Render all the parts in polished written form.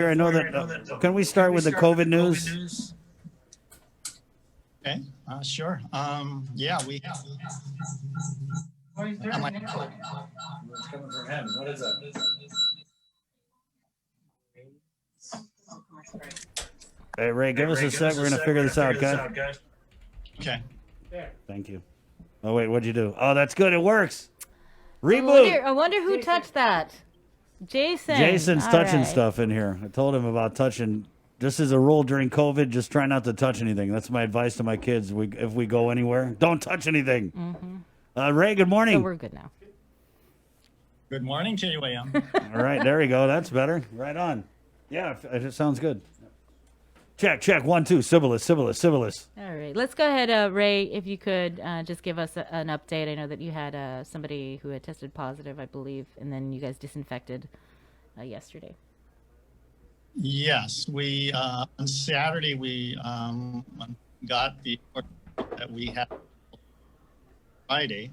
I know that. Can we start with the COVID news? Okay, sure. Yeah, we. It's coming from him. What is that? Hey, Ray, give us a sec. We're going to figure this out, okay? Okay. Thank you. Oh, wait, what'd you do? Oh, that's good. It works. Reboot. I wonder who touched that. Jason. Jason's touching stuff in here. I told him about touching. Just as a rule during COVID, just try not to touch anything. That's my advice to my kids. If we go anywhere, don't touch anything. Mm-hmm. Ray, good morning. So we're good now. Good morning, KUAM. All right, there we go. That's better. Right on. Yeah, it sounds good. Check. 1, 2. Sybilis. All right. Let's go ahead, Ray, if you could just give us an update. I know that you had somebody who had tested positive, I believe, and then you guys disinfected yesterday. Yes, we on Saturday we got the that we had Friday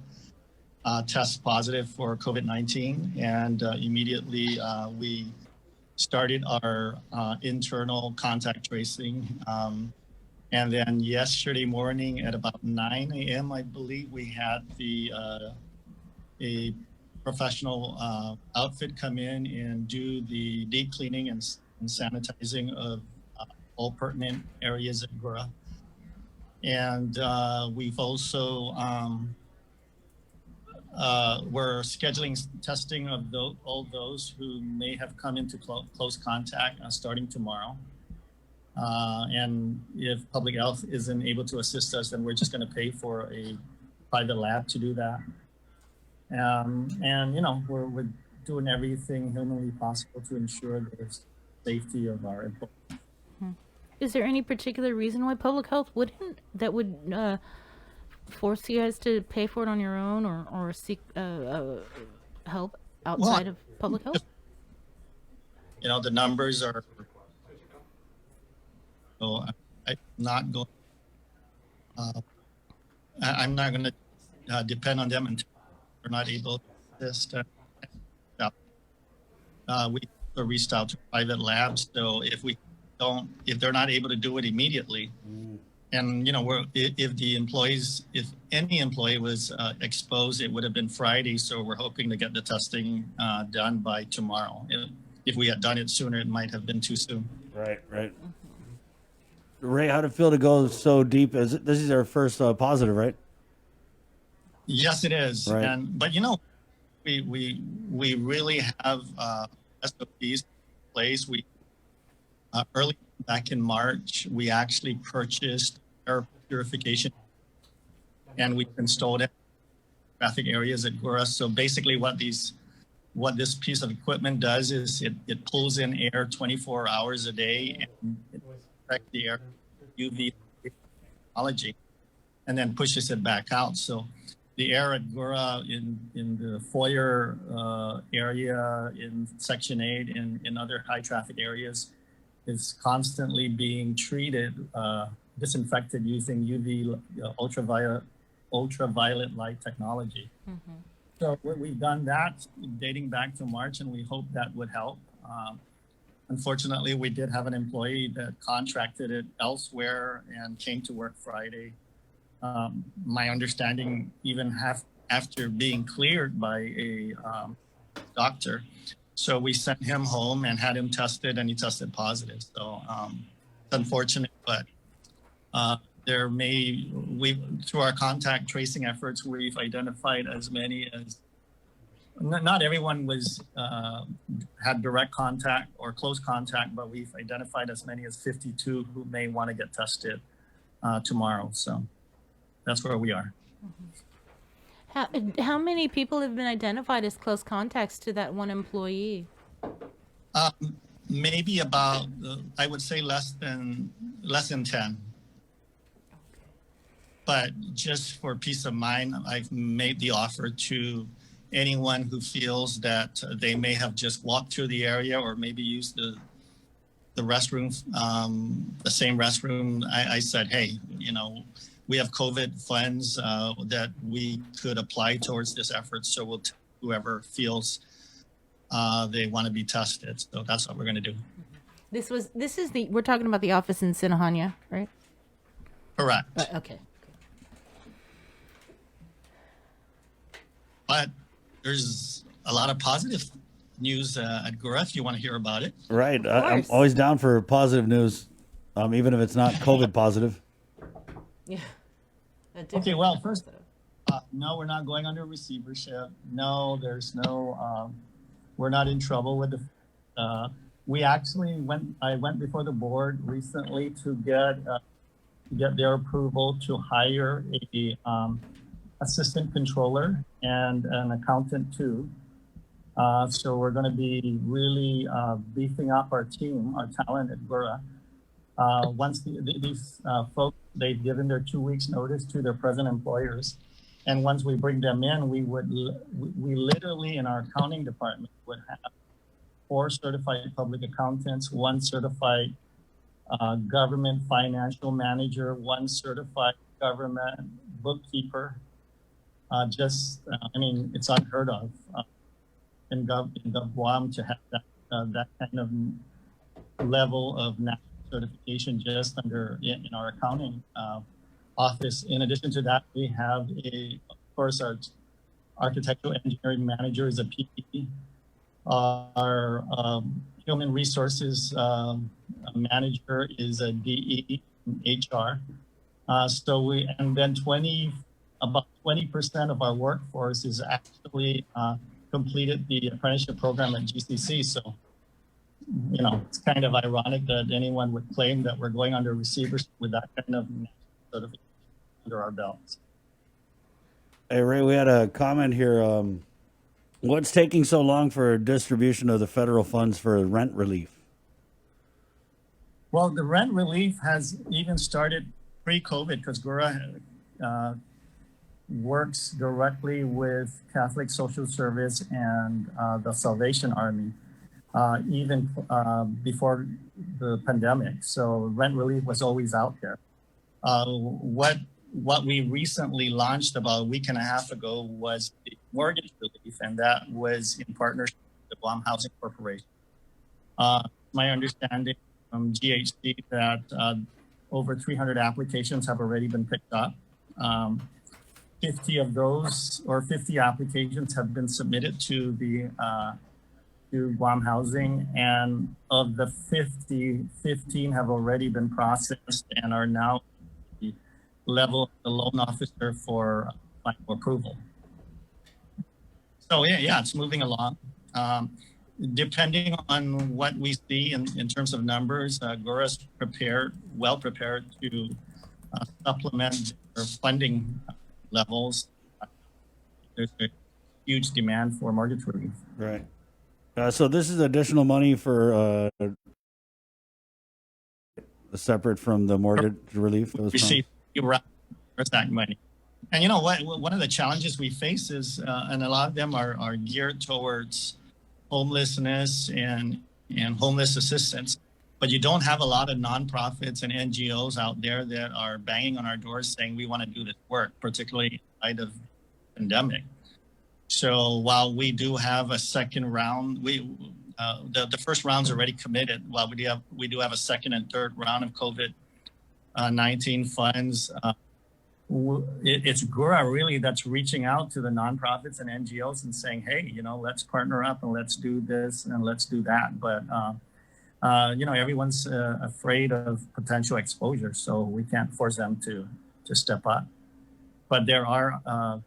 test positive for COVID-19, and immediately we started our internal contact tracing. And then yesterday morning at about 9 a.m., I believe, we had a professional outfit come in and do the deep cleaning and sanitizing of all pertinent areas at GHURA. And we've also, we're scheduling testing of all those who may have come into close contact starting tomorrow. And if public health isn't able to assist us, then we're just going to pay for a private lab to do that. And, you know, we're doing everything humanly possible to ensure the safety of our employees. Is there any particular reason why public health would force you guys to pay for it on your own or seek help outside of public health? You know, the numbers are, so I'm not going to depend on them until we're not able to assist. We reached out to private labs, so if they're not able to do it immediately, and you know, if any employee was exposed, it would have been Friday. So we're hoping to get the testing done by tomorrow. If we had done it sooner, it might have been too soon. Right. Ray, how'd it feel to go so deep? This is our first positive, right? Yes, it is. Right. But you know, we really have SOPs in place. We early back in March, we actually purchased air purification, and we installed it in traffic areas at GHURA. So basically, what this piece of equipment does is it pulls in air 24 hours a day and it affects the air UV technology, and then pushes it back out. So the air at GHURA in the foyer area, in Section 8, in other high traffic areas, is constantly being treated, disinfected using UV ultraviolet light technology. Mm-hmm. So we've done that dating back to March, and we hope that would help. Unfortunately, we did have an employee that contracted it elsewhere and came to work Friday. My understanding, even after being cleared by a doctor. So we sent him home and had him tested, and he tested positive. So it's unfortunate, but through our contact tracing efforts, we've identified as many as, not everyone had direct contact or close contact, but we've identified as many as 52 who may want to get tested tomorrow. So that's where we are. How many people have been identified as close contacts to that one employee? Maybe about, I would say less than 10. But just for peace of mind, I've made the offer to anyone who feels that they may have just walked through the area or maybe used the restroom, the same restroom. I said, hey, you know, we have COVID funds that we could apply towards this effort. So we'll whoever feels they want to be tested. So that's what we're going to do. This is we're talking about the office in Sinahanya, right? Correct. Okay. But there's a lot of positive news at GHURA if you want to hear about it. Right. I'm course. always down for positive news, even if it's not COVID positive. Yeah. Okay, well, first, no, we're not going under receivership. No, there's no, we're not in trouble with the, we actually I went before the board recently to get their approval to hire a assistant controller and an accountant too. So we're going to be really beefing up our team, our talent at GHURA. Once these folks, they've given their 2 weeks notice to their present employers. And once we bring them in, we literally in our accounting department would have 4 certified public accountants, 1 certified government financial manager, 1 certified government bookkeeper. I mean, it's unheard of in Guam to have that kind of level of national certification just in our accounting office. In addition to that, we have of course, our architectural engineering manager is a PE. Our human resources manager is a DE in HR. And then about 20% of our workforce is actually completed the apprenticeship program at GCC. So, you know, it's kind of ironic that anyone would claim that we're going under receivership with that kind of certification under our belts. Hey, Ray, we had a comment here. What's taking so long for distribution of the federal funds for rent relief? Well, the rent relief has even started pre-COVID because GHURA works directly with Catholic Social Service and the Salvation Army, even before the pandemic. So rent relief was always out there. What we recently launched about a week and a half ago was the mortgage relief, and that was in partnership with the Guam Housing Corporation. My understanding from GHC that over 300 applications have already been picked up. 50 of those, or 50 applications, have been submitted to the to Guam Housing, and of the 50, 15 have already been processed and are now the level of the loan officer for final approval. So yeah, it's moving along. Depending on what we see in terms of numbers, GHURA's well prepared to supplement their funding levels. There's a huge demand for mortgage relief. Right. So this is additional money for separate from the mortgage relief. Receive Act money. And you know what? One of the challenges we face is, and a lot of them are geared towards homelessness and homeless assistance, but you don't have a lot of nonprofits and NGOs out there that are banging on our doors saying we want to do this work, particularly in light of the pandemic. So while we do have a second round, the first round's already committed. While we do have a second and third round of COVID-19 funds. It's GHURA really that's reaching out to the nonprofits and NGOs and saying, hey, you know, let's partner up and let's do this and let's do that. But you know, everyone's afraid of potential exposure, so we can't force them to step up. But there are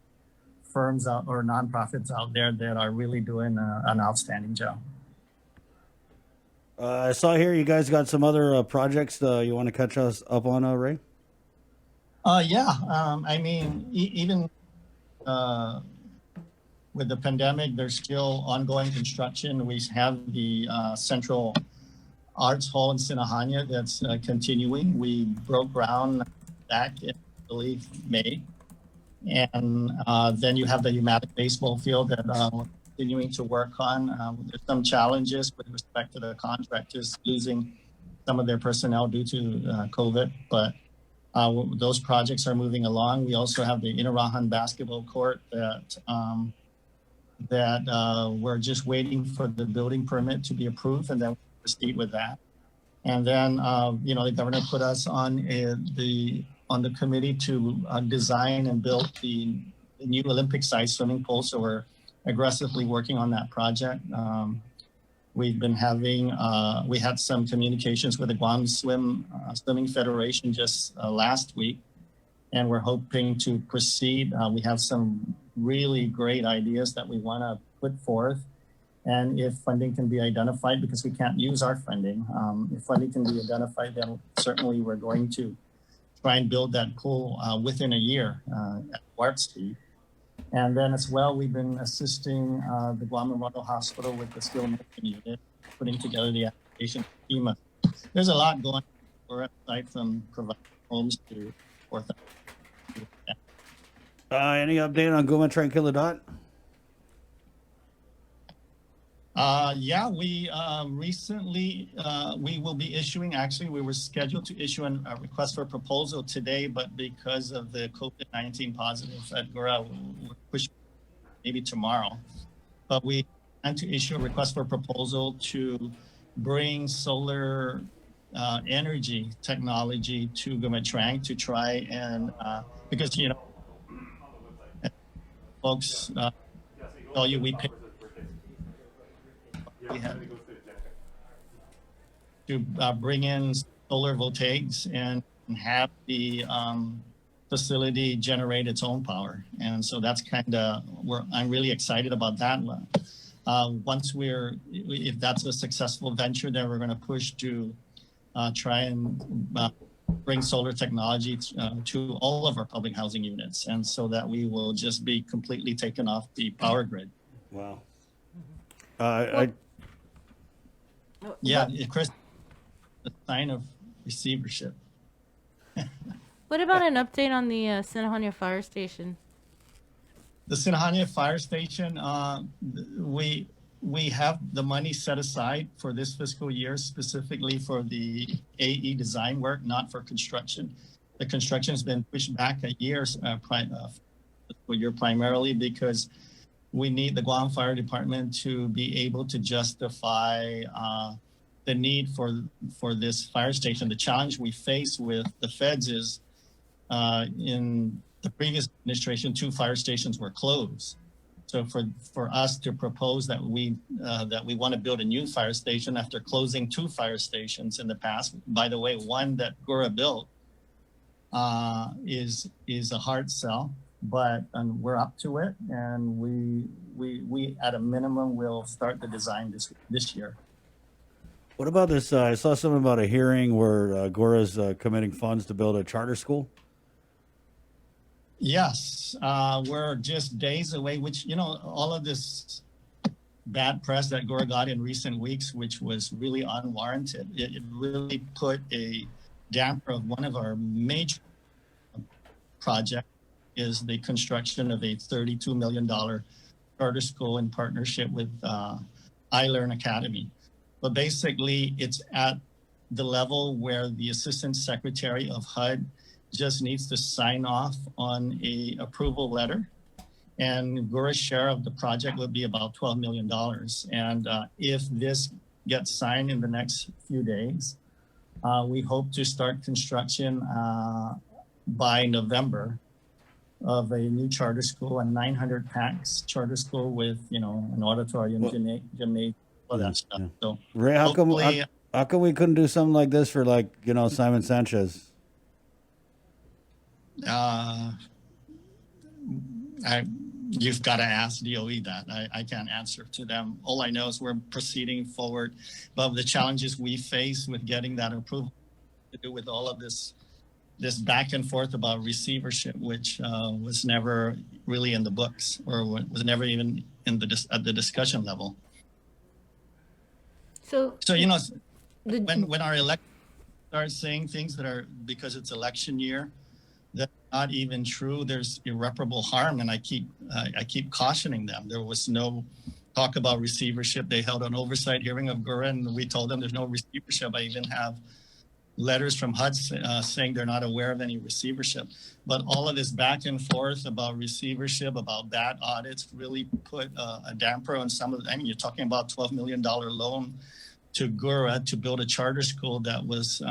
firms or nonprofits out there that are really doing an outstanding job. I saw here you guys got some other projects you want to catch us up on, Ray? Yeah, I mean, even with the pandemic, there's still ongoing construction. We have the Central Arts Hall in Sinahanya that's continuing. We broke ground back in, I believe, May. And then you have the pneumatic baseball field that we're continuing to work on. There's some challenges with respect to the contractors losing some of their personnel due to COVID, but those projects are moving along. We also have the Inarahan basketball court that we're just waiting for the building permit to be approved, and then we'll proceed with that. And then, the governor put us on the committee to design and build the new Olympic-sized swimming pool. So we're aggressively working on that project. We've been having, we had some communications with the Guam Swimming Federation just last week, and we're hoping to proceed. We have some really great ideas that we want to put forth. And if funding can be identified, because we can't use our funding, if funding can be identified, then certainly we're going to try and build that pool within a year at warp speed. And then as well, we've been assisting the Guam Memorial Hospital with the skilled nursing unit, putting together the application for FEMA. There's a lot going on aside from providing homes to 4,000. Any update on Guma Tranquilidad? Yeah, we recently, we will be issuing, actually, we were scheduled to issue a request for proposal today, but because of the COVID-19 positive at GHURA, we're pushing maybe tomorrow. But we plan to issue a request for proposal to bring solar energy technology to Gumatrang to try and, because, folks tell you we pay. We have to bring in solar voltaics and have the facility generate its own power. And so that's kind of where I'm really excited about that. Once if that's a successful venture, then we're going to push to try and bring solar technology to all of our public housing units. And so that we will just be completely taken off the power grid. Wow. Yeah, Chris, the sign of receivership. What about an update on the Sinahanya Fire Station? The Sinahanya Fire Station, we have the money set aside for this fiscal year, specifically for the AE design work, not for construction. The construction has been pushed back a year, fiscal year primarily because we need the Guam Fire Department to be able to justify the need for this fire station. The challenge we face with the feds is in the previous administration, 2 fire stations were closed. So for us to propose that we want to build a new fire station after closing 2 fire stations in the past, by the way, one that GHURA built is a hard sell. But we're up to it, and we at a minimum will start the design this year. What about this? I saw something about a hearing where GHURA's committing funds to build a charter school. Yes, we're just days away, which, all of this bad press that GHURA got in recent weeks, which was really unwarranted. It really put a damper of one of our major projects, is the construction of a $32 million charter school in partnership with iLearn Academy. But basically, it's at the level where the Assistant Secretary of HUD just needs to sign off on a approval letter. And GHURA's share of the project would be about $12 million. And if this gets signed in the next few days, we hope to start construction by November of a new charter school, a 900 packs charter school with, an auditorium, gymnasium, all that stuff. Yeah. So Ray, how come we couldn't do something like this for Simon Sanchez? You've got to ask DOE that. I can't answer to them. All I know is we're proceeding forward, but the challenges we face with getting that approval to do with all of this back and forth about receivership, which was never really in the books, or was never even at the discussion level. So when our elect starts saying things that are because it's election year, that's not even true. There's irreparable harm, and I keep cautioning them. There was no talk about receivership. They held an oversight hearing of GHURA, and we told them there's no receivership. I even have letters from HUD saying they're not aware of any receivership. But all of this back and forth about receivership, about bad audits, really put a damper on some of the, you're talking about $12 million loan to GHURA to build a charter school that was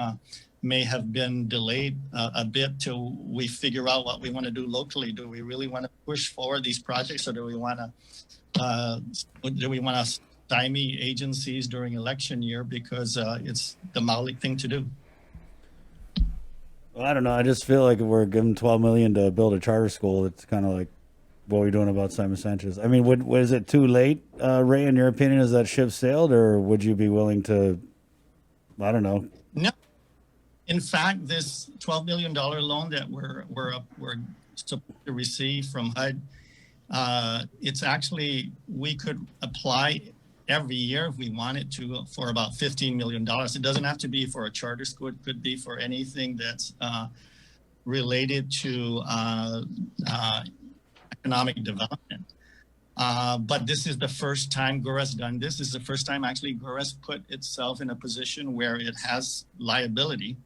may have been delayed a bit till we figure out what we want to do locally. Do we really want to push forward these projects, or do we want to stymie agencies during election year because it's the Maui thing to do? Well, I don't know. I just feel like if we're given $12 million to build a charter school, it's kind of like, what are we doing about Simon Sanchez? I mean, was it too late, Ray? In your opinion, has that ship sailed, or would you be willing to? I don't know. No. In fact, this $12 million loan that we're supposed to receive from HUD, it's actually, we could apply every year if we wanted to for about $15 million. It doesn't have to be for a charter school. It could be for anything that's related to economic development. But this is the first time GHURA's done this. This is the first time actually GHURA's put itself in a position where it has liability.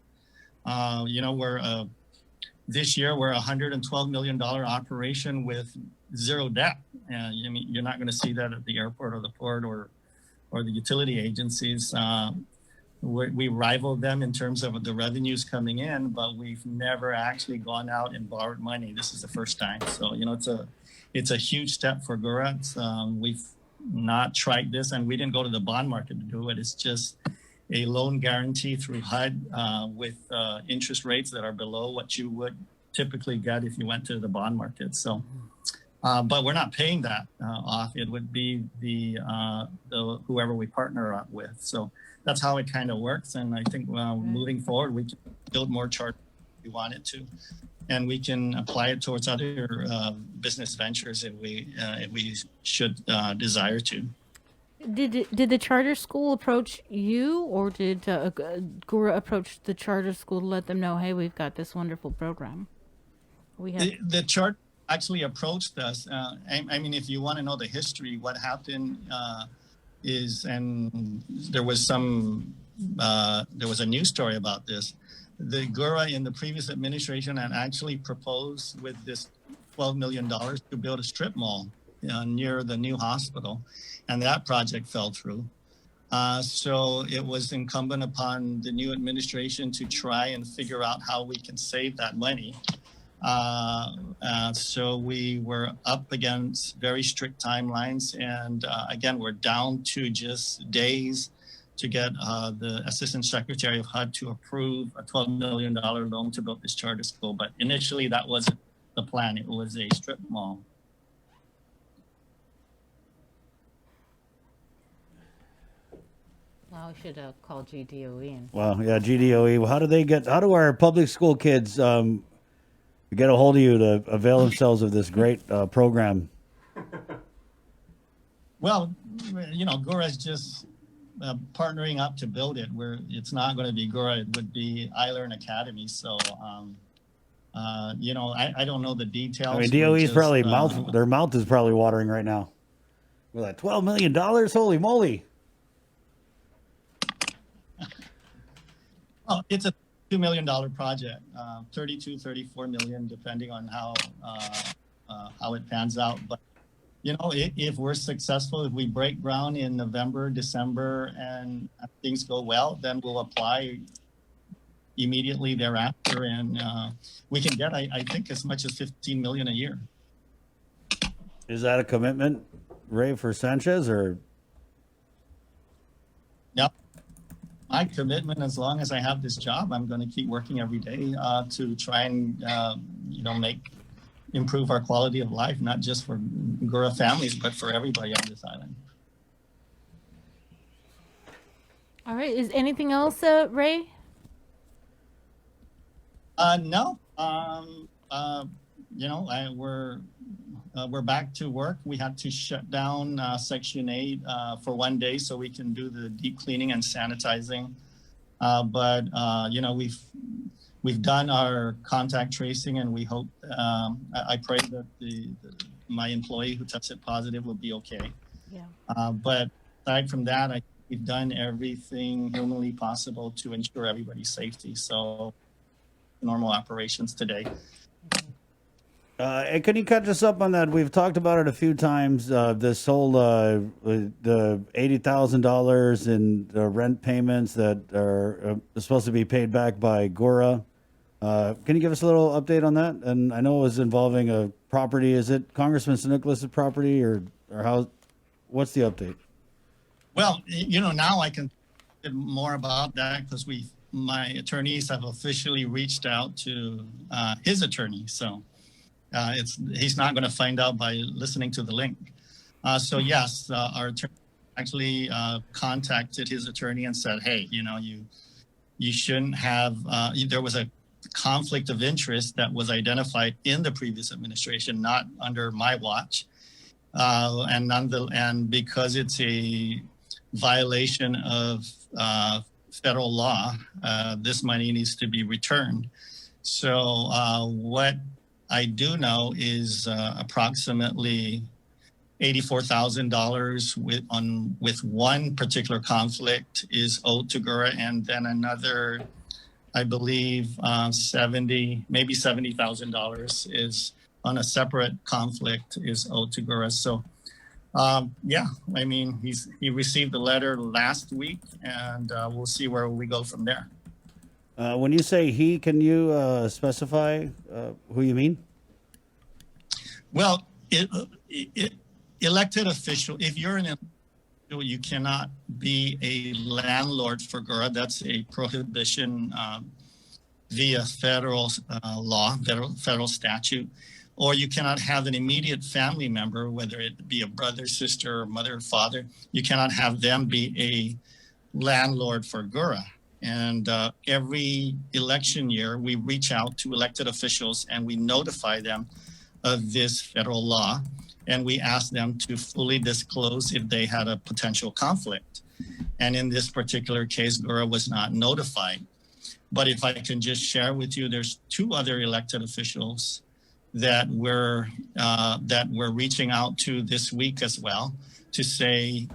This year we're a $112 million operation with zero debt. I mean, you're not going to see that at the airport or the port or the utility agencies. We rival them in terms of the revenues coming in, but we've never actually gone out and borrowed money. This is the first time. So, it's a huge step for GHURA. We've not tried this, and we didn't go to the bond market to do it. It's just a loan guarantee through HUD with interest rates that are below what you would typically get if you went to the bond market. So, but we're not paying that off. It would be the whoever we partner up with. So that's how it kind of works. And I think moving forward, we can build more charters if we wanted to, and we can apply it towards other business ventures if we should desire to. Did the charter school approach you, or did GHURA approach the charter school to let them know, hey, we've got this wonderful program? The charter actually approached us. I mean, if you want to know the history, what happened is, and there was a news story about this. The GHURA in the previous administration had actually proposed with this $12 million to build a strip mall near the new hospital, and that project fell through. So it was incumbent upon the new administration to try and figure out how we can save that money. So we were up against very strict timelines, and again, we're down to just days to get the Assistant Secretary of HUD to approve a $12 million loan to build this charter school. But initially, that wasn't the plan. It was a strip mall. Well, we should call GDOE. Well, yeah, GDOE. How do our public school kids get a hold of you to avail themselves of this great program? Well, GHURA is just partnering up to build it. It's not going to be GHURA, it would be iLearn Academy. So, I don't know the details. I mean, DOE's probably their mouth is probably watering right now. We're like, $12 million? Holy moly. Oh, it's a $2 million project, 32, 34 million, depending on how it pans out. But, if we're successful, if we break ground in November, December, and things go well, then we'll apply immediately thereafter. And we can get, I think, as much as 15 million a year. Is that a commitment, Ray, for Sanchez, or? Yep. My commitment, as long as I have this job, I'm going to keep working every day to try and, improve our quality of life, not just for GHURA families, but for everybody on this island. All right. Is anything else, Ray? No. We're back to work. We had to shut down Section 8 for 1 day so we can do the deep cleaning and sanitizing. But we've done our contact tracing, and we hope, I pray that my employee who tested positive will be okay. Yeah. But aside from that, I think we've done everything humanly possible to ensure everybody's safety. So normal operations today. And can you catch us up on that? We've talked about it a few times. This whole the $80,000 in rent payments that are supposed to be paid back by GHURA. Can you give us a little update on that? And I know it was involving a property. Is it Congressman St. Nicholas's property or how? What's the update? Well, now I can say more about that because my attorneys have officially reached out to his attorney. So he's not going to find out by listening to the link. So yes, our attorney actually contacted his attorney and said, hey, you shouldn't have, there was a conflict of interest that was identified in the previous administration, not under my watch. And because it's a violation of federal law, this money needs to be returned. So what I do know is approximately $84,000 with one particular conflict is owed to GHURA, and then another, I believe, maybe $70,000 is on a separate conflict is owed to GHURA. So, yeah, I mean, he received the letter last week, and we'll see where we go from there. When you say he, can you specify who you mean? Well, elected official, if you're an official, you cannot be a landlord for GHURA. That's a prohibition via federal law, federal statute. Or you cannot have an immediate family member, whether it be a brother, sister, or mother, or father. You cannot have them be a landlord for GHURA. And every election year, we reach out to elected officials and we notify them of this federal law. And we ask them to fully disclose if they had a potential conflict. And in this particular case, GHURA was not notified. But if I can just share with you, there's two other elected officials that we're reaching out to this week as well to say,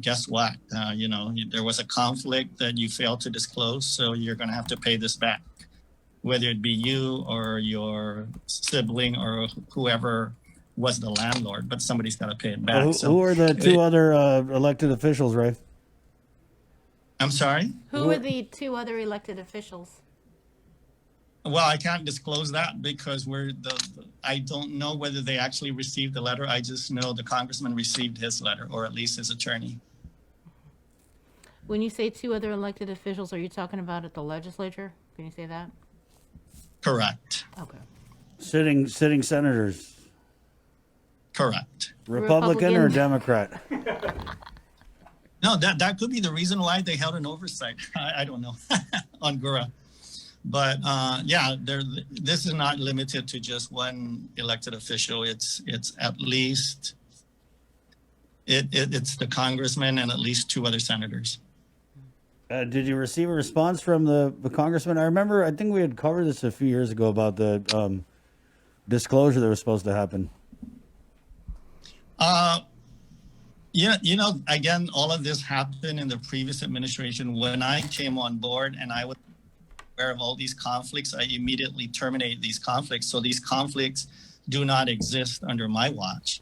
guess what? There was a conflict that you failed to disclose, so you're going to have to pay this back, whether it be you or your sibling or whoever was the landlord, but somebody's got to pay it back. Who are the two other elected officials, Ray? I'm sorry? Who are the two other elected officials? Well, I can't disclose that because I don't know whether they actually received the letter. I just know the congressman received his letter, or at least his attorney. When you say two other elected officials, are you talking about at the legislature? Can you say that? Correct. Okay. Sitting senators. Correct. Republican or Democrat? No, that could be the reason why they held an oversight. I don't know on GHURA. But yeah, this is not limited to just one elected official. It's at least it's the congressman and at least two other senators. Did you receive a response from the congressman? I think we had covered this a few years ago about the disclosure that was supposed to happen. Yeah, again, all of this happened in the previous administration. When I came on board and I was aware of all these conflicts, I immediately terminated these conflicts. So these conflicts do not exist under my watch.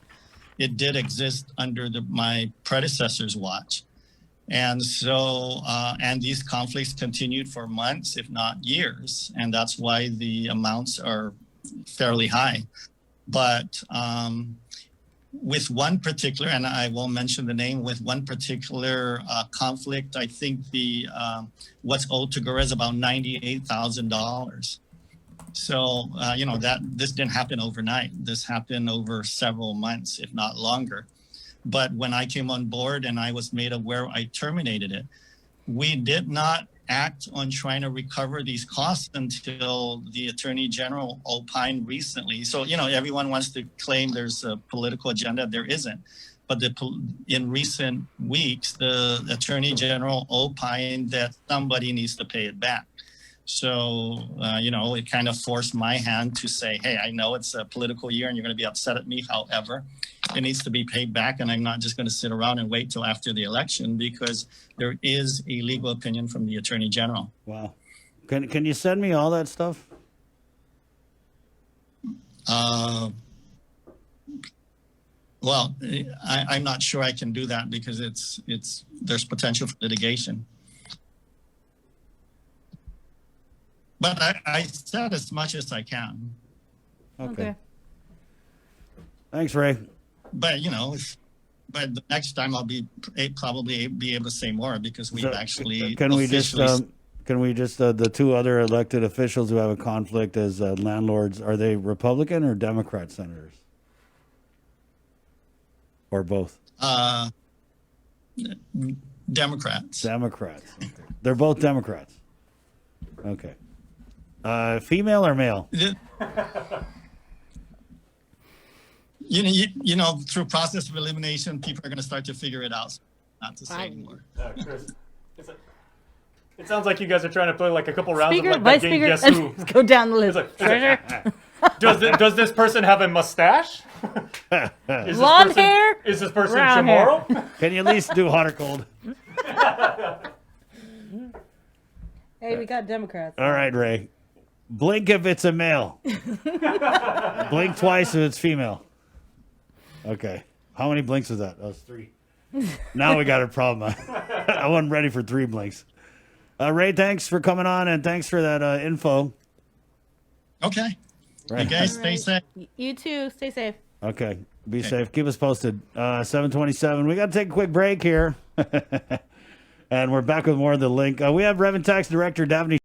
It did exist under my predecessor's watch. And so, and these conflicts continued for months, if not years. And that's why the amounts are fairly high. But with one particular, and I won't mention the name, with one particular conflict, I think what's owed to GHURA is about $98,000. So, this didn't happen overnight. This happened over several months, if not longer. But when I came on board and I was made aware, I terminated it. We did not act on trying to recover these costs until the Attorney General opined recently. So, everyone wants to claim there's a political agenda. There isn't. But in recent weeks, the Attorney General opined that somebody needs to pay it back. So, it kind of forced my hand to say, hey, I know it's a political year and you're going to be upset at me. However, it needs to be paid back. And I'm not just going to sit around and wait till after the election because there is a legal opinion from the Attorney General. Wow. Can you send me all that stuff? Uh, well, I'm not sure I can do that because there's potential for litigation. But I said as much as I can. Okay. Thanks, Ray. But but the next time I'll probably be able to say more because we've actually Can we just officially the two other elected officials who have a conflict as landlords, are they Republican or Democrat senators? Or both? Democrats. Democrats. Okay. They're both Democrats. Okay. Female or male? Through process of elimination, people are going to start to figure it out. Not to say anymore. Chris, it sounds like you guys are trying to play like a couple rounds Speaker, of like vice that game. speaker. Guess who? Let's go down the list. It's like, does this person have a mustache? Is Blonde this person, hair? Is this person Brown hair. Chamorro? Can you at least do hot or cold? Hey, we got Democrats. All right, Ray. Blink if it's a male. Blink twice if it's female. Okay. How many blinks was that? That was 3. Now we got a problem. I wasn't ready for 3 blinks. Ray, thanks for coming on and thanks for that info. Okay. Right. You guys stay safe. You too. Stay safe. Okay. Be safe. Keep us posted. 7:27. We got to take a quick break here. And we're back with more of the link. We have Reverend Tax Director Daphne